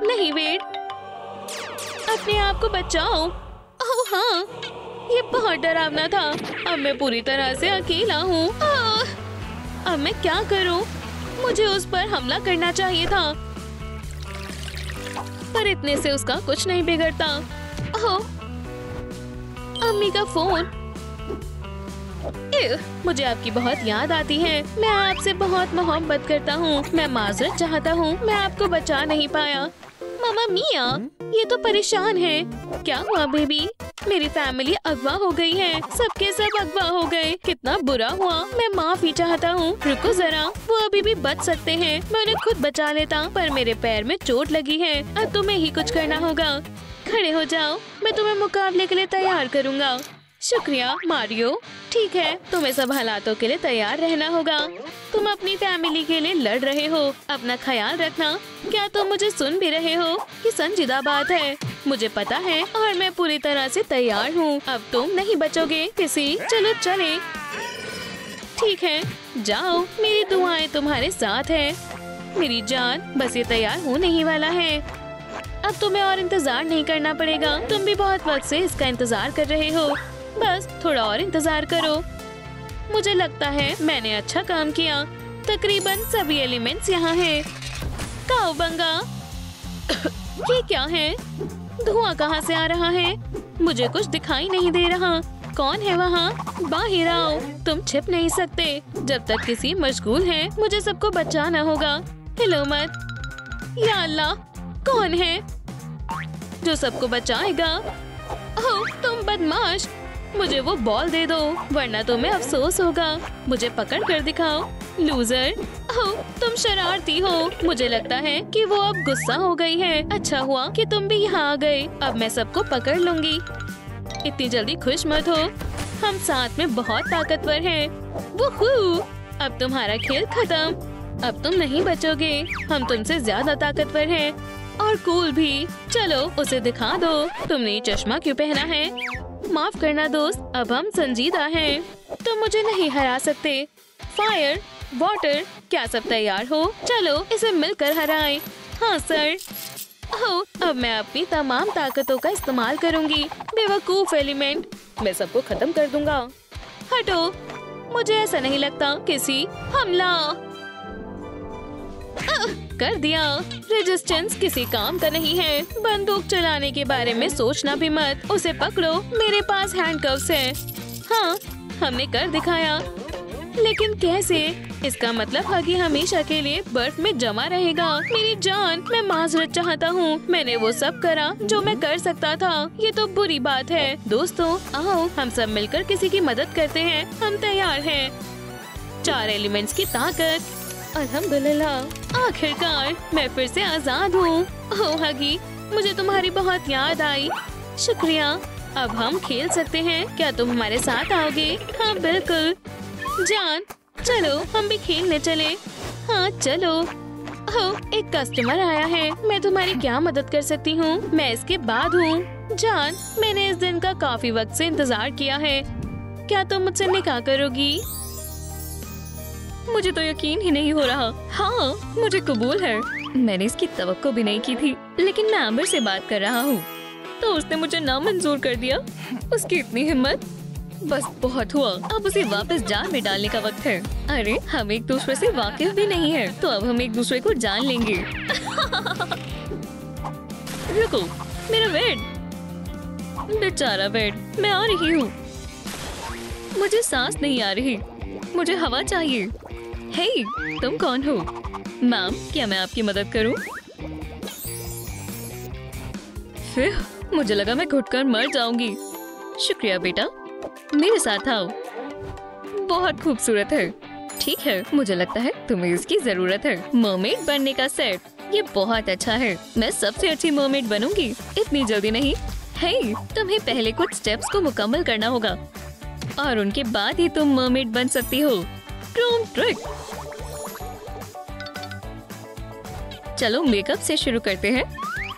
नहीं, वेट, अपने आप को बचाओ। ओह हाँ, ये बहुत डरावना था। अब मैं पूरी तरह से अकेला हूँ। अब मैं क्या करूँ? मुझे उस पर हमला करना चाहिए था, पर इतने से उसका कुछ नहीं बिगड़ता। ओह, अम्मी का फोन। मुझे आपकी बहुत याद आती है। मैं आपसे बहुत मोहब्बत करता हूँ। मैं माजरत चाहता हूँ, मैं आपको बचा नहीं पाया। मामा मिया, ये तो परेशान है। क्या हुआ बेबी? मेरी फैमिली अगवा हो गई है। सबके सब अगवा हो गए। कितना बुरा हुआ। मैं माफी चाहता हूँ। रुको जरा, वो अभी भी बच सकते हैं। मैं उन्हें खुद बचा लेता, पर मेरे पैर में चोट लगी है। अब तुम्हें ही कुछ करना होगा। खड़े हो जाओ, मैं तुम्हें मुकाबले के लिए तैयार करूँगा। शुक्रिया मारियो। ठीक है, तुम्हें सब हालातों के लिए तैयार रहना होगा। तुम अपनी फैमिली के लिए लड़ रहे हो। अपना ख्याल रखना। क्या तुम मुझे सुन भी रहे हो? ये संजीदा बात है, मुझे पता है, और मैं पूरी तरह से तैयार हूँ। अब तुम नहीं बचोगे किसी। चलो चले। ठीक है, जाओ, मेरी दुआएं तुम्हारे साथ है मेरी जान। बस ये तैयार होने ही वाला है। अब तुम्हें और इंतजार नहीं करना पड़ेगा। तुम भी बहुत वक्त से इसका इंतजार कर रहे हो। बस थोड़ा और इंतजार करो। मुझे लगता है मैंने अच्छा काम किया। तकरीबन सभी एलिमेंट्स यहाँ हैं। काओबंगा, ये क्या है? धुआं कहाँ से आ रहा है? मुझे कुछ दिखाई नहीं दे रहा। कौन है वहाँ? बाहर आओ, तुम छिप नहीं सकते। जब तक किसी मशगूल है, मुझे सबको बचाना होगा। हिलो मत। या अल्लाह, कौन है जो सबको बचाएगा? ओह, तुम बदमाश, मुझे वो बॉल दे दो वरना तुम्हें अफसोस होगा। मुझे पकड़ कर दिखाओ, लूजर। ओह, तुम शरारती हो। मुझे लगता है कि वो अब गुस्सा हो गई है। अच्छा हुआ कि तुम भी यहाँ आ गए। अब मैं सबको पकड़ लूंगी। इतनी जल्दी खुश मत हो, हम साथ में बहुत ताकतवर हैं। वूहू! अब तुम्हारा खेल खत्म। अब तुम नहीं बचोगे। हम तुमसे ज्यादा ताकतवर हैं और कूल भी। चलो उसे दिखा दो। तुमने ये चश्मा क्यों पहना है? माफ करना दोस्त, अब हम संजीदा हैं। तुम मुझे नहीं हरा सकते। फायर, वाटर, क्या सब तैयार हो? चलो इसे मिलकर हराएं। हाँ सर। ओह, अब मैं अपनी तमाम ताकतों का इस्तेमाल करूंगी। बेवकूफ एलिमेंट, मैं सबको खत्म कर दूंगा। हटो, मुझे ऐसा नहीं लगता। किसी हमला कर दिया। रेजिस्टेंस किसी काम का नहीं है। बंदूक चलाने के बारे में सोचना भी मत। उसे पकड़ो, मेरे पास हैंडकफ्स हैं। हाँ, हमने कर दिखाया। लेकिन कैसे? इसका मतलब हगी हमेशा के लिए बर्फ में जमा रहेगा। मेरी जान, मैं माजरत चाहता हूँ। मैंने वो सब करा जो मैं कर सकता था। ये तो बुरी बात है। दोस्तों आओ, हम सब मिलकर किसी की मदद करते हैं। हम तैयार हैं। 4 एलिमेंट्स की ताकत। अल्हम्दुलिल्लाह, आखिरकार मैं फिर से आजाद हूँ। ओह हगी, मुझे तुम्हारी बहुत याद आई। शुक्रिया। अब हम खेल सकते हैं। क्या तुम हमारे साथ आओगे? हाँ बिल्कुल। जान, चलो हम भी खेलने चले। हाँ चलो। ओह, एक कस्टमर आया है। मैं तुम्हारी क्या मदद कर सकती हूँ? मैं इसके बाद हूँ। जान, मैंने इस दिन का काफी वक्त से इंतजार किया है। क्या तुम मुझसे निकाह करोगी? मुझे तो यकीन ही नहीं हो रहा। हाँ, मुझे कबूल है। मैंने इसकी तवक्को भी नहीं की थी, लेकिन मैं आमिर से बात कर रहा हूँ तो उसने मुझे नामंजूर कर दिया। उसकी इतनी हिम्मत। बस बहुत हुआ। अब उसे वापस जाल में डालने का वक्त है। अरे, हम एक दूसरे से वाकिफ भी नहीं है, तो अब हम एक दूसरे को जान लेंगे। रुको, मेरा बेड। बेचारा बेड, मैं आ रही हूँ। मुझे सांस नहीं आ रही। मुझे हवा चाहिए। हे, तुम कौन हो? मैम, क्या मैं आपकी मदद करूं? फिर मुझे लगा मैं घुटकर मर जाऊंगी। शुक्रिया बेटा, मेरे साथ आओ। बहुत खूबसूरत है। ठीक है, मुझे लगता है तुम्हें इसकी जरूरत है। मरमेड बनने का सेट, ये बहुत अच्छा है। मैं सबसे अच्छी मरमेड बनूंगी। इतनी जल्दी नहीं। हे, तुम्हें पहले कुछ स्टेप्स को मुकम्मल करना होगा और उनके बाद ही तुम मरमेड बन सकती हो। ट्रूम ट्रिक। चलो मेकअप से शुरू करते हैं।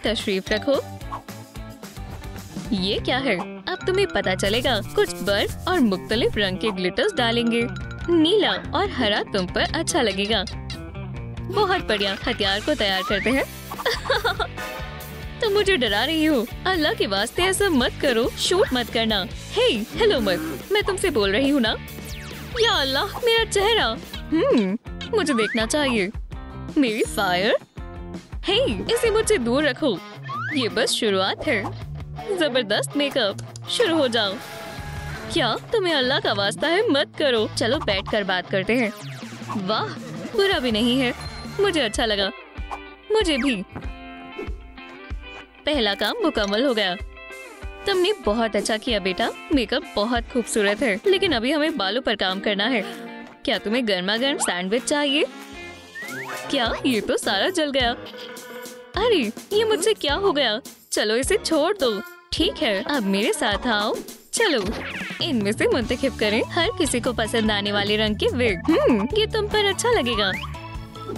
तशरीफ रखो। ये क्या है? अब तुम्हें पता चलेगा। कुछ बर्फ और मुख्तलिफ रंग के ग्लिटर्स डालेंगे। नीला और हरा तुम पर अच्छा लगेगा। बहुत बढ़िया, हथियार को तैयार करते हैं। तुम मुझे डरा रही हो। अल्लाह के वास्ते ऐसा मत करो। शूट मत करना। हे, हेलो मत, मैं तुमसे बोल रही हूँ ना। या अल्लाह, मेरा चेहरा। मुझे देखना चाहिए। मेरी फायर। हे, इसे मुझसे दूर रखो। ये बस शुरुआत है। जबरदस्त मेकअप। शुरू हो जाओ। क्या तुम्हें अल्लाह का वास्ता है? मत करो। चलो बैठकर बात करते हैं। वाह, बुरा भी नहीं है। मुझे अच्छा लगा। मुझे भी। पहला काम मुकम्मल हो गया। तुमने बहुत अच्छा किया बेटा। मेकअप बहुत खूबसूरत है, लेकिन अभी हमें बालों पर काम करना है। क्या तुम्हें गर्मा गर्म सैंडविच चाहिए? क्या ये तो सारा जल गया। अरे, ये मुझसे क्या हो गया? चलो इसे छोड़ दो। ठीक है, अब मेरे साथ आओ। चलो इनमें से मुंतखब करें हर किसी को पसंद आने वाले रंग के विग। ये तुम पर अच्छा लगेगा।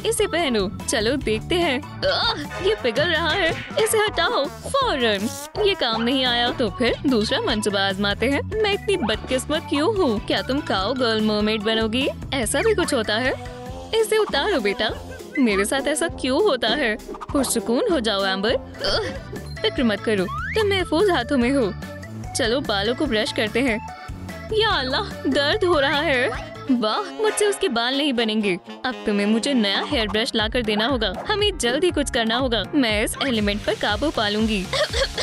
इसे पहनो। चलो देखते हैं। ये पिघल रहा है, इसे हटाओ फौरन। ये काम नहीं आया तो फिर दूसरा मंसूबा आजमाते हैं। मैं इतनी बदकिस्मत क्यों हूँ? क्या तुम काओ गर्ल मरमेड बनोगी? ऐसा भी कुछ होता है? इसे उतारो बेटा। मेरे साथ ऐसा क्यों होता है? पुरसुकून हो जाओ एम्बर। फिक्र मत करो, तुम महफूज हाथों में हो। चलो बालों को ब्रश करते हैं। या अल्लाह, दर्द हो रहा है। वाह, मुझसे उसके बाल नहीं बनेंगे। अब तुम्हें मुझे नया हेयर ब्रश लाकर देना होगा। हमें जल्द ही कुछ करना होगा। मैं इस एलिमेंट पर काबू पा लूंगी।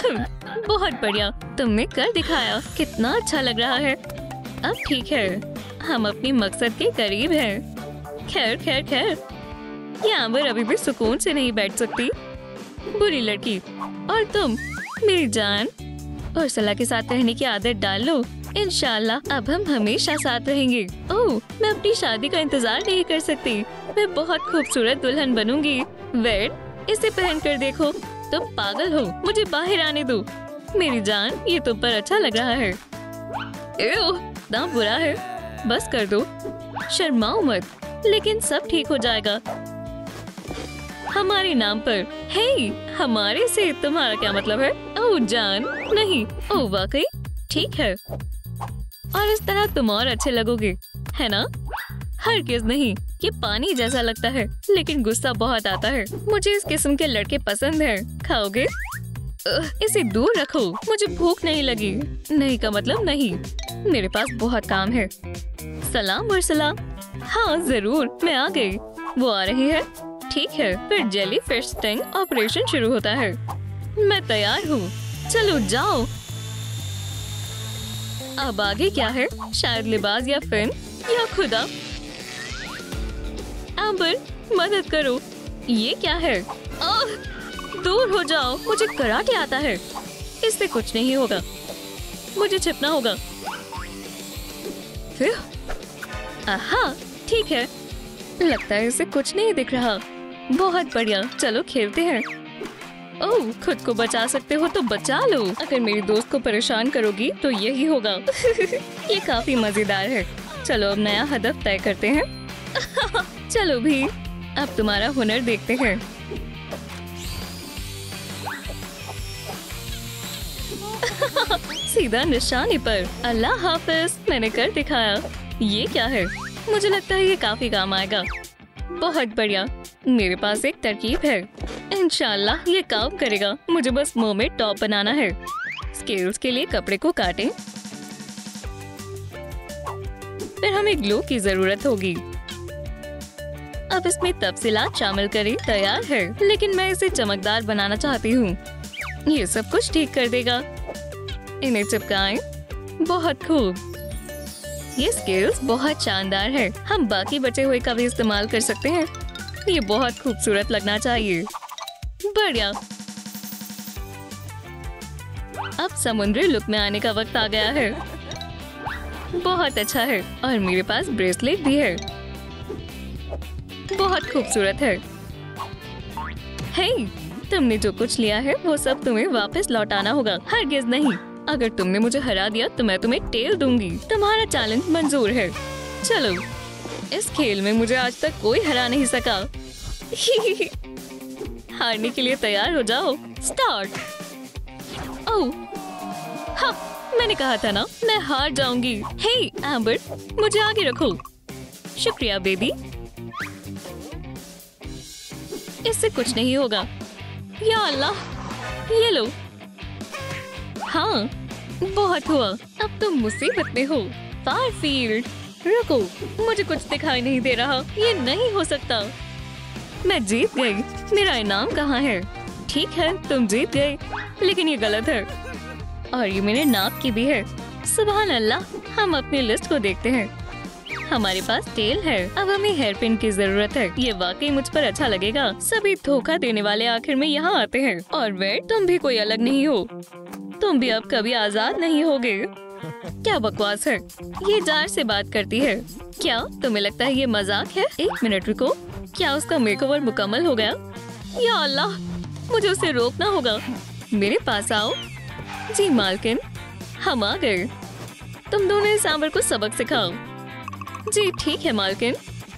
बहुत बढ़िया, तुमने कर दिखाया। कितना अच्छा लग रहा है। अब ठीक है, हम अपनी मकसद के करीब हैं। खैर खैर खैर, ये एम्बर अभी भी सुकून से नहीं बैठ सकती। बुरी लड़की। और तुम मेरी जान, उर्सला के साथ रहने की आदत डाल लो। इंशाल्लाह अब हम हमेशा साथ रहेंगे। ओह, मैं अपनी शादी का इंतजार नहीं कर सकती। मैं बहुत खूबसूरत दुल्हन बनूंगी। वेट, इसे पहन कर देखो। तुम पागल हो, मुझे बाहर आने दो। मेरी जान, ये तुम पर अच्छा लग रहा है। एह, ना बुरा है। बस कर दो, शर्माओ मत। लेकिन सब ठीक हो जाएगा हमारे नाम पर। हे, हमारे से तुम्हारा क्या मतलब है? ओह जान, नहीं। ओह वाकई, ठीक है। और इस तरह तुम और अच्छे लगोगे, है ना? हरगिज़ नहीं, ये पानी जैसा लगता है लेकिन गुस्सा बहुत आता है। मुझे इस किस्म के लड़के पसंद हैं। खाओगे? इसे दूर रखो, मुझे भूख नहीं लगी। नहीं का मतलब नहीं, मेरे पास बहुत काम है। सलाम उर्सला। हाँ जरूर, मैं आ गई। वो आ रही है? ठीक है, फिर जेली फिश स्टिंग ऑपरेशन शुरू होता है। मैं तैयार हूँ, चलो जाओ। अब आगे क्या है? शायद लिबास या फिन या खुदा। एम्बर, मदद करो। ये क्या है? दूर हो जाओ, मुझे कराटे आता है। इससे कुछ नहीं होगा, मुझे छिपना होगा। फिर आहा, ठीक है। लगता है इसे कुछ नहीं दिख रहा। बहुत बढ़िया, चलो खेलते हैं। ओह, खुद को बचा सकते हो तो बचा लो। अगर मेरी दोस्त को परेशान करोगी तो यही होगा। ये काफी मजेदार है। चलो अब नया हदफ तय करते हैं। चलो भी, अब तुम्हारा हुनर देखते हैं। सीधा निशाने पर। अल्लाह हाफिज, मैंने कर दिखाया। ये क्या है? मुझे लगता है ये काफी काम आएगा। बहुत बढ़िया, मेरे पास एक तरकीब है। इंशाल्लाह ये काम करेगा। मुझे बस मरमेड टॉप बनाना है। स्केल्स के लिए कपड़े को काटें। फिर हमें ग्लू की जरूरत होगी। अब इसमें तफसीलात शामिल करें। तैयार है, लेकिन मैं इसे चमकदार बनाना चाहती हूँ। ये सब कुछ ठीक कर देगा। इन्हें चिपकाएं। बहुत खूब। ये स्केल्स बहुत शानदार है। हम बाकी बचे हुए का भी इस्तेमाल कर सकते हैं। ये बहुत खूबसूरत लगना चाहिए। बढ़िया। अब समुद्री लुक में आने का वक्त आ गया है। बहुत अच्छा है। और मेरे पास ब्रेसलेट भी है। बहुत खूबसूरत है। हे, तुमने जो कुछ लिया है वो सब तुम्हें वापस लौटाना होगा। हरगिज़ नहीं। अगर तुमने मुझे हरा दिया तो मैं तुम्हें टेल दूंगी। तुम्हारा चैलेंज मंजूर है। चलो, इस खेल में मुझे आज तक कोई हरा नहीं सका। हारने के लिए तैयार हो जाओ। स्टार्ट। ओह, हाँ, मैंने कहा था ना मैं हार जाऊंगी। हे एम्बर, मुझे आगे रखो। शुक्रिया बेबी। इससे कुछ नहीं होगा। या अल्लाह, ये लो। हाँ, बहुत हुआ। अब तुम मुसीबत में हो। फारफील्ड, रुको, मुझे कुछ दिखाई नहीं दे रहा। ये नहीं हो सकता। मैं जीत गई। मेरा इनाम कहाँ है? ठीक है, तुम जीत गए, लेकिन ये गलत है। और ये मेरे नाप की भी है। सुभान अल्लाह। हम अपनी लिस्ट को देखते हैं। हमारे पास टेल है। अब हमें हेयर पिन की जरूरत है। ये वाकई मुझ पर अच्छा लगेगा। सभी धोखा देने वाले आखिर में यहाँ आते हैं। और वे, तुम भी कोई अलग नहीं हो। तुम भी अब कभी आजाद नहीं होगे। क्या बकवास है। ये जार से बात करती है। क्या तुम्हें लगता है ये मजाक है? एक मिनट रुको, क्या उसका मेकओवर मुकम्मल हो गया? या अल्लाह, मुझे उसे रोकना होगा। मेरे पास आओ। जी मालकिन, हम आ गए। तुम दोनों इस सांबर को सबक सिखाओ। जी ठीक है मालकिन।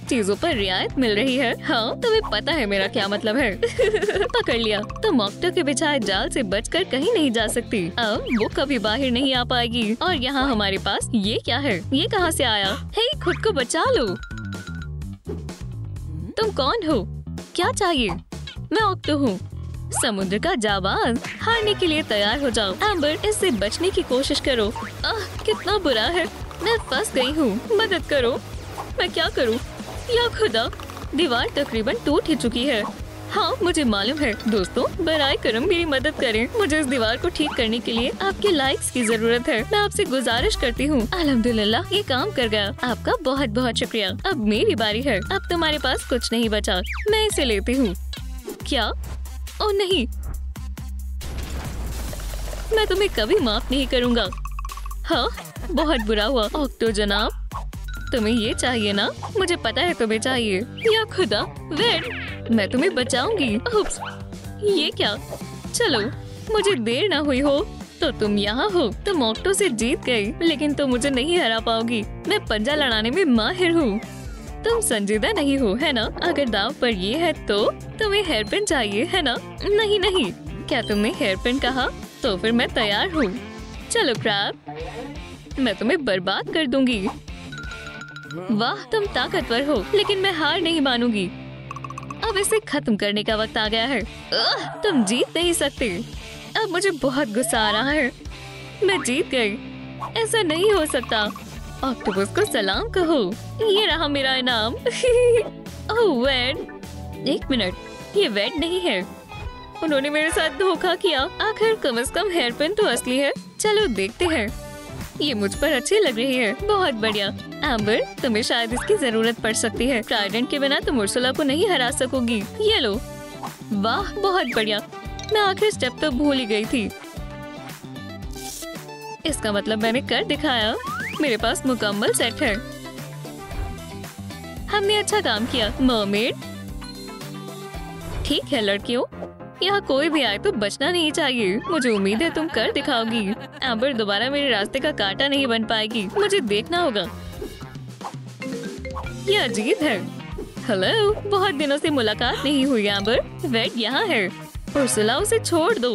चीजों पर रियायत मिल रही है। हाँ, तुम्हें पता है मेरा क्या मतलब है। पकड़ लिया। तुम ऑक्टो के बिछाए जाल से बचकर कहीं नहीं जा सकती। अब वो कभी बाहर नहीं आ पाएगी। और यहाँ हमारे पास ये क्या है? ये कहाँ से आया? हे, खुद को बचा लो। तुम कौन हो? क्या चाहिए? मैं ऑक्टो हूँ, समुद्र का जाबाज। हारने के लिए तैयार हो जाओ। एम्बर, इससे बचने की कोशिश करो। कितना बुरा है। मैं फंस गई हूँ। मदद करो। मैं क्या करूँ? या खुदा, दीवार तकरीबन टूट ही चुकी है। हाँ, मुझे मालूम है। दोस्तों, बराए करम मेरी मदद करें। मुझे इस दीवार को ठीक करने के लिए आपके लाइक्स की जरूरत है। मैं आपसे गुजारिश करती हूँ। अल्हम्दुलिल्लाह, ये काम कर गया। आपका बहुत बहुत शुक्रिया। अब मेरी बारी है। अब तुम्हारे पास कुछ नहीं बचा। मैं इसे लेती हूँ। क्या? ओ नहीं, मैं तुम्हें कभी माफ नहीं करूँगा। हाँ, बहुत बुरा हुआ। ऑक्टो जनाब, तुम्हें ये चाहिए ना? मुझे पता है तुम्हें चाहिए। या खुदा, वेड, मैं तुम्हें बचाऊंगी। उप्स, ये क्या? चलो, मुझे देर ना हुई हो तो तुम यहाँ हो। तुम ऑक्टो से जीत गई, लेकिन तुम मुझे नहीं हरा पाओगी। मैं पंजा लड़ाने में माहिर हूँ। तुम संजीदा नहीं हो, है ना? अगर दाव पर ये है तो तुम्हें हेयरपिन चाहिए, है ना? नहीं नहीं, क्या तुमने हेयरपिन कहा? तो फिर मैं तैयार हूँ। चलो क्रैब, मैं तुम्हें बर्बाद कर दूंगी। वाह, तुम ताकतवर हो, लेकिन मैं हार नहीं मानूंगी। अब इसे खत्म करने का वक्त आ गया है। तुम जीत नहीं सकते। अब मुझे बहुत गुस्सा आ रहा है। मैं जीत गई। ऐसा नहीं हो सकता। ऑक्टोपस को सलाम कहो। ये रहा मेरा इनाम। ओह वेड, एक मिनट, ये वेड नहीं है। उन्होंने मेरे साथ धोखा किया। आखिर कम से कम हेयरपिन तो असली है। चलो देखते हैं। ये मुझ पर अच्छी लग रही है। बहुत बढ़िया। एम्बर, तुम्हें शायद इसकी जरूरत पड़ सकती है। ट्राइडेंट के बिना तुम उर्सुला को नहीं हरा सकोगी। ये लो। वाह, बहुत बढ़िया। मैं आखिर स्टेप तो भूल ही गई थी। इसका मतलब मैंने कर दिखाया। मेरे पास मुकम्मल सेट है। हमने अच्छा काम किया। मरमेड, ठीक है लड़कियों, यहाँ कोई भी आए तो बचना नहीं चाहिए। मुझे उम्मीद है तुम कर दिखाओगी। एम्बर दोबारा मेरे रास्ते का कांटा नहीं बन पाएगी। मुझे देखना होगा। ये अजीब है। हेलो, बहुत दिनों से मुलाकात नहीं हुई। एम्बर, वेड यहाँ है। उर्सुला, उसे छोड़ दो।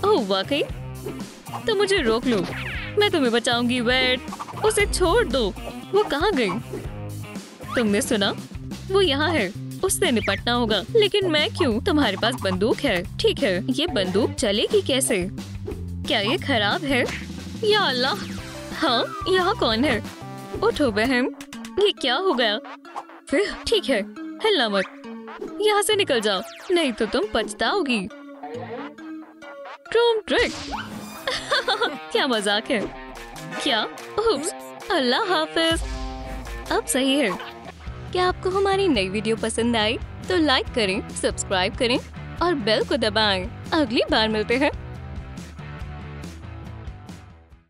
ओह वाकई, तो मुझे रोक लो। मैं तुम्हें बचाऊंगी। वेड, उसे छोड़ दो। वो कहाँ गई? तुमने सुना? वो यहाँ है। उससे निपटना होगा। लेकिन मैं क्यों? तुम्हारे पास बंदूक है। ठीक है, ये बंदूक चलेगी कैसे? क्या ये खराब है? या अल्लाह! हाँ, यहाँ कौन है? उठो बहन, ये क्या हो गया? फिर ठीक है, हिलना मत। यहाँ से निकल जाओ, नहीं तो तुम पछताओगी। ट्रूम ट्रिक। क्या मजाक है? क्या? उप्स, अल्लाह हाफिज। अब सही है। क्या आपको हमारी नई वीडियो पसंद आई तो लाइक करें, सब्सक्राइब करें और बेल को दबाएं। अगली बार मिलते हैं।